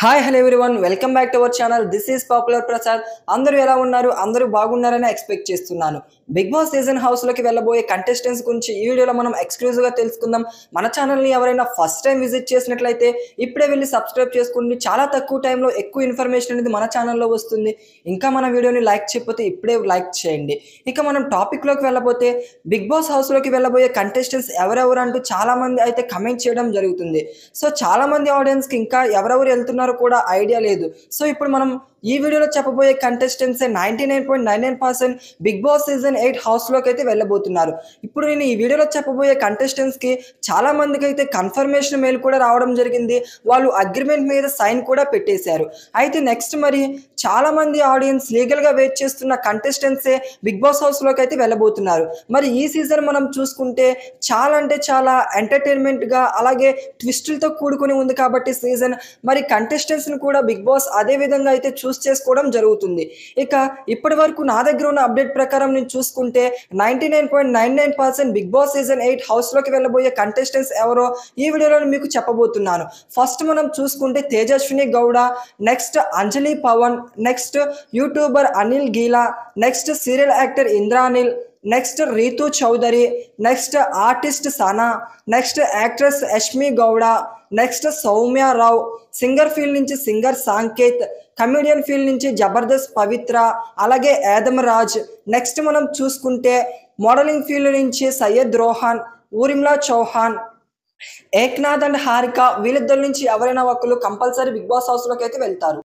Hi hello everyone welcome back to our channel. This is popular Prasad. అందరూ ఎలా ఉన్నారు? అందరూ బాగున్నారని ఎక్స్పెక్ట్ చేస్తున్నాను. బిగ్ బాస్ సీజన్ హౌస్లోకి వెళ్ళబోయే కంటెస్టెంట్స్ గురించి ఈ వీడియోలో మనం ఎక్స్క్లూజివ్గా తెలుసుకుందాం. మన ఛానల్ని ఎవరైనా ఫస్ట్ టైం విజిట్ చేసినట్లయితే ఇప్పుడే వెళ్ళి సబ్స్క్రైబ్ చేసుకోండి. చాలా తక్కువ టైంలో ఎక్కువ ఇన్ఫర్మేషన్ అనేది మన ఛానల్లో వస్తుంది. ఇంకా మన వీడియోని లైక్ చేయకపోతే ఇప్పుడే లైక్ చేయండి. ఇక మనం టాపిక్లోకి వెళ్ళబోతే బిగ్ బాస్ హౌస్లోకి వెళ్ళబోయే కంటెస్టెంట్స్ ఎవరెవరు అంటూ చాలామంది అయితే కమెంట్ చేయడం జరుగుతుంది. సో చాలామంది ఆడియన్స్కి ఇంకా ఎవరెవరు వెళ్తున్నారు కూడా ఐడియా లేదు. సో ఇప్పుడు మనం ఈ వీడియోలో చెప్పబోయే కంటెస్టెంట్స్ 99.99% బిగ్ బాస్ సీజన్ 8 హౌస్లోకి అయితే వెళ్ళబోతున్నారు. ఇప్పుడు నేను ఈ వీడియోలో చెప్పబోయే కంటెస్టెంట్స్కి చాలా మందికి అయితే కన్ఫర్మేషన్ మెయిల్ కూడా రావడం జరిగింది. వాళ్ళు అగ్రిమెంట్ మీద సైన్ కూడా పెట్టేశారు. అయితే నెక్స్ట్ మరి చాలా మంది ఆడియన్స్ లీగల్గా వెయిట్ చేస్తున్న కంటెస్టెంట్సే బిగ్ బాస్ హౌస్లోకి అయితే వెళ్ళబోతున్నారు. మరి ఈ సీజన్ మనం చూసుకుంటే చాలా అంటే చాలా ఎంటర్టైన్మెంట్గా అలాగే ట్విస్టులతో కూడుకుని ఉంది కాబట్టి సీజన్ మరి కంటెస్టెంట్స్ని కూడా బిగ్ బాస్ అదే విధంగా అయితే చూస్ చేసుకోవడం జరుగుతుంది. ఇక ఇప్పటి వరకు నా దగ్గర ఉన్న అప్డేట్ ప్రకారం నేను చూసుకుంటే 99.99% బిగ్ బాస్ సీజన్ 8 హౌస్లోకి వెళ్ళబోయే కంటెస్టెంట్స్ ఎవరో ఈ వీడియోలో మీకు చెప్పబోతున్నాను. ఫస్ట్ మనం చూసుకుంటే Tejaswini Gowda, next Anjali Pavan, next YouTuber Anil Geela, next serial actor Indranil, next Ritu Chowdary, next artist Sana, next actress Yashmi Gowda, next Soumya Rao, singer field నుంచి సింగర్ సాంకేత్, కమెడియన్ ఫీల్డ్ నుంచి జబర్దస్త్ పవిత్ర, అలాగే యాదమ్ రాజ్. నెక్స్ట్ మనం చూసుకుంటే మోడలింగ్ ఫీల్డ్ నుంచి సయ్యద్ రోహాన్, ఊరిమ్లా చౌహాన్, ఏక్నాథ్ అండ్ హారిక. వీళ్ళిద్దరి నుంచి ఎవరైనా ఒకరు కంపల్సరీ బిగ్ బాస్ హౌస్లోకి అయితే వెళ్తారు.